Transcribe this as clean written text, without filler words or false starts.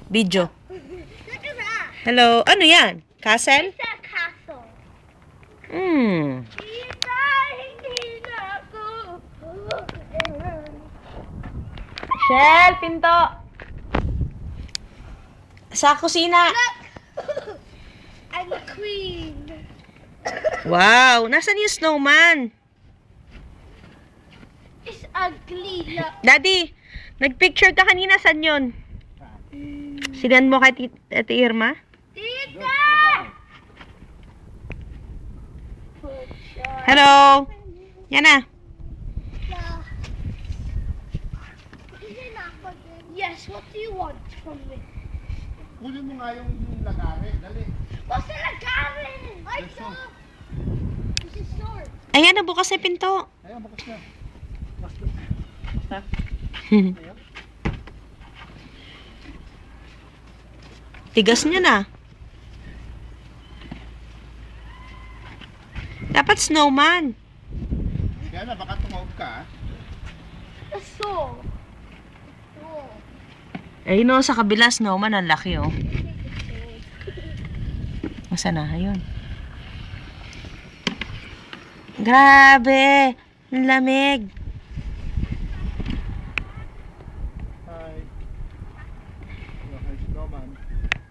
Video. Look at that. Hello. Ano yan? Castle? It's a castle. Hmm. Hindi na ako. Shell, pinto. Sa kusina. I'm a queen. Wow. Nasaan yung snowman? It's ugly. Look. Daddy, nagpicture ka kanina. Saan yun? Sinan mo kay Ate Irma? Tita! Hello. Yan na. Yes, what do you want from me? Kunin mo nga yung lagari, dali. What's the lagari? I saw. This is short. Ayan, nabukas na yung pinto. Ayun, bukas na. Tigas niya na. Dapat snowman. Kaya na, baka tumawag ka, A saw. Ayun o, sa kabila, snowman. Ang laki o. Masa na? Ayun. Grabe. Ang lamig.